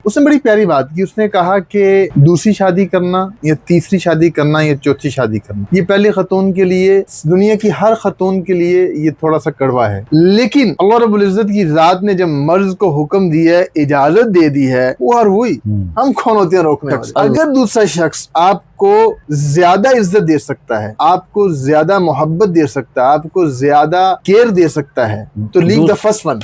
उसने बड़ी प्यारी बात की। उसने कहा कि दूसरी शादी करना या तीसरी शादी करना या चौथी शादी करना, ये पहली खतून के लिए, दुनिया की हर खतून के लिए ये थोड़ा सा कड़वा है, लेकिन अल्लाह रब्बुल इज्जत की जात ने जब मर्ज को हुक्म दिया है, इजाजत दे दी है, वो हर हुई। हम कौन होते हैं रोकने वाले? अगर दूसरा शख्स आपको ज्यादा इज्जत दे सकता है, आपको ज्यादा मोहब्बत दे सकता है, आपको ज्यादा केयर दे सकता है, तो लीव द फर्स्ट वन।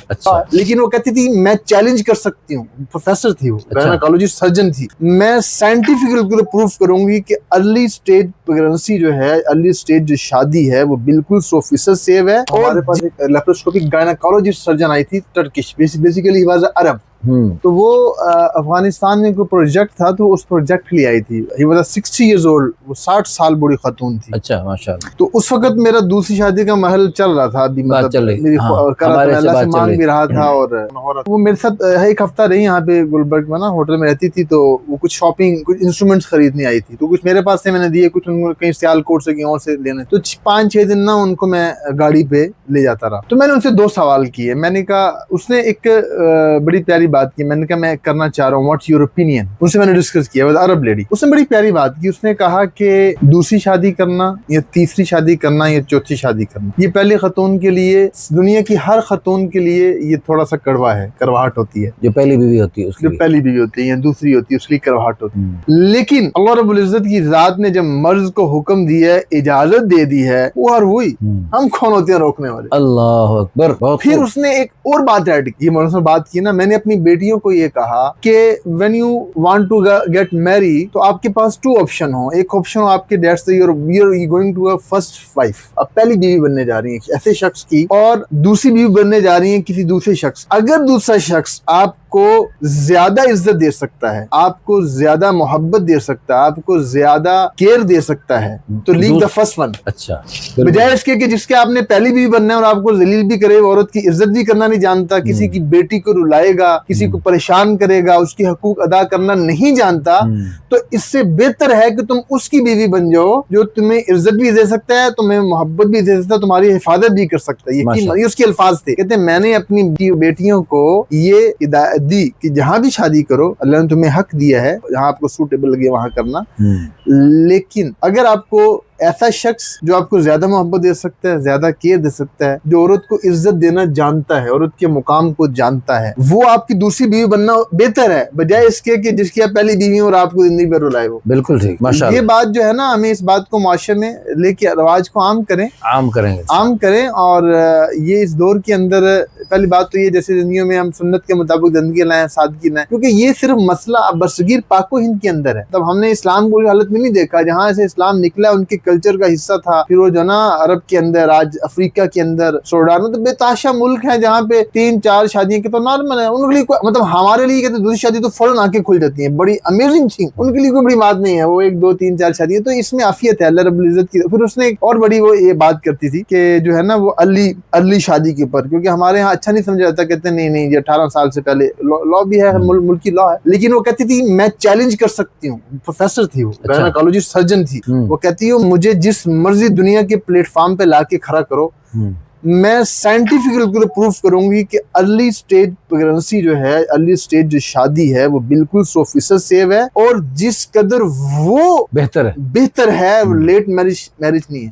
लेकिन वो कहती थी मैं चैलेंज कर सकती हूँ, प्रोफेसर थी वो, गायनेकोलॉजिस्ट सर्जन थी, मैं साइंटिफिकली प्रूव करूंगी कि अर्ली स्टेज प्रेगनेंसी जो है, अर्ली स्टेज जो शादी है, वो बिल्कुल 100% सेव है। और हमारे पास एक लेप्रोस्कोपिक गायनेकोलॉजिस्ट सर्जन आई थी, टर्किश, बेसिकली ही वाज अरब। तो वो अफगानिस्तान में कोई प्रोजेक्ट था, तो उस प्रोजेक्ट के लिए आई थी। ही वाज 60 इयर्स ओल्ड, वो 60 साल बूढ़ी खातून थी। अच्छा, माशाल्लाह। तो उस वक्त मेरा दूसरी शादी का महल चल रहा था, अभी मतलब मेरी अल्लाह से मांग भी रहा था। और वो मेरे साथ एक हफ्ता रही यहाँ पे गुलबर्ग में ना, होटल में रहती थी। तो वो कुछ शॉपिंग, कुछ इंस्ट्रूमेंट्स खरीदने आई थी, तो कुछ मेरे पास से मैंने दिए, कुछ उनको कहीं सियालकोट से कहीं और से लेने। तो 5-6 दिन ना उनको मैं गाड़ी पे ले जाता रहा। तो मैंने उनसे 2 सवाल किए। मैंने कहा, उसने एक बड़ी प्यारी बात की। मैंने कहा मैं करना चाह रहा हूँ, व्हाट्स योर ओपिनियन? उनसे मैंने डिस्कस किया, अरब लेडी। उसने बड़ी प्यारी बात की। उसने कहा कि दूसरी शादी करना या तीसरी शादी करना या चौथी शादी करना, ये पहली खतून के लिए, दुनिया की हर खतून के लिए ये थोड़ा सा कड़वा है, करवाहट होती है। जो पहली बीवी होती है उसकी, जो पहली बीवी होती है या दूसरी होती है, उसकी करवाहट होती है। लेकिन अल्लाह रब्बुल इज्जत की जात ने जब मर्ज को हुक्म दिया है, इजाजत दे दी है, वो हर हुई। हम कौन होते हैं रोकने वाले? अल्लाह अकबर। फिर उसने एक और बात ऐड की, ये बात की ना, मैंने अपनी बेटियों को ये कहा कि when you want to get marry, तो आपके पास 2 ऑप्शन हो। एक ऑप्शन हो आपके डैड से, you going to a first wife, अब पहली बीवी बनने जा रही है ऐसे शख्स की, और दूसरी बीवी बनने जा रही है किसी दूसरे शख्स। अगर दूसरा शख्स आपको ज्यादा इज्जत दे सकता है, आपको ज्यादा मोहब्बत दे सकता है, आपको ज्यादा केयर दे सकता है, तो लीव द फर्स्ट वन। अच्छा, बजाय इसके कि जिसके आपने पहली बीवी बनना है और आपको जलील भी करे, औरत की इज्जत भी करना नहीं जानता, किसी की बेटी को रुलाएगा, किसी को परेशान करेगा, उसकी हकूक अदा करना नहीं जानता, तो इससे बेहतर है कि तुम उसकी बीवी बन जाओ जो तुम्हें इज्जत भी दे सकता है, तुम्हें मोहब्बत भी दे सकता है, तुम्हारी हिफाजत भी कर सकता है। ये उसके अल्फाज थे। कहते मैंने अपनी बेटियों को ये हिदायत दी कि जहां भी शादी करो, अल्लाह ने तुम्हें हक दिया है, जहां आपको सूटेबल लगे वहां करना, लेकिन अगर आपको ऐसा शख्स जो आपको ज्यादा मोहब्बत दे सकता है, ज्यादा केयर दे सकता है, जो औरत को इज्जत देना जानता है, औरत के मुकाम को जानता है, वो आपकी दूसरी बीवी बनना बेहतर है, बजाय इसके कि जिसकी आप पहली बीवी और आपको जिंदगी भर रुलाए वो। बिल्कुल ठीक, माशाल्लाह। ये बात जो है ना, हमें इस बात को माशरे में लेके रवाज को आम करें। और ये इस दौर के अंदर पहली बात तो ये, जैसे जिंदगियों में हम सुन्नत के मुताबिक जिंदगी लाएं, सादगी लाएं, क्योंकि ये सिर्फ मसला बरसगीर पाको हिंद के अंदर है। तब हमने इस्लाम को हालत में नहीं देखा, जहाँ से इस्लाम निकला उनके कल्चर का हिस्सा था। फिर वो जो ना अरब के अंदर, आज अफ्रीका के अंदर, सूडान, तो बेताशा मुल्क है जहाँ पे 3-4 शादियां के तो नॉर्मल है। उनके लिए मतलब हमारे लिए कहते दूसरी शादी तो फौरन आंखें खुल जाती है, बड़ी अमेजिंग थिंग। उनके लिए कोई बड़ी बात नहीं है, वो 1-2-3-4 शादियां, तो इसमें आफियत है अल्लाह रब्बुल इज्जत की। फिर उसने एक और बड़ी वो ये बात करती थी कि जो है ना वो अर्ली शादी के ऊपर, क्योंकि हमारे यहाँ अच्छा नहीं समझा जाता, कहते नहीं ये 18 साल से पहले लॉ भी है, मुल्की लॉ है। लेकिन वो कहती थी मैं चैलेंज कर सकती हूँ, प्रोफेसर थी वो, गायनेकोलॉजिस्ट सर्जन थी। वो कहती है मुझे जिस मर्जी दुनिया के प्लेटफॉर्म पे लाके खड़ा करो, मैं साइंटिफिकली प्रूफ करूंगी कि अर्ली स्टेज प्रेगनेंसी जो है, अर्ली स्टेज जो शादी है, वो बिल्कुल 100% सेव है, और जिस कदर वो बेहतर है, लेट मैरिज नहीं है।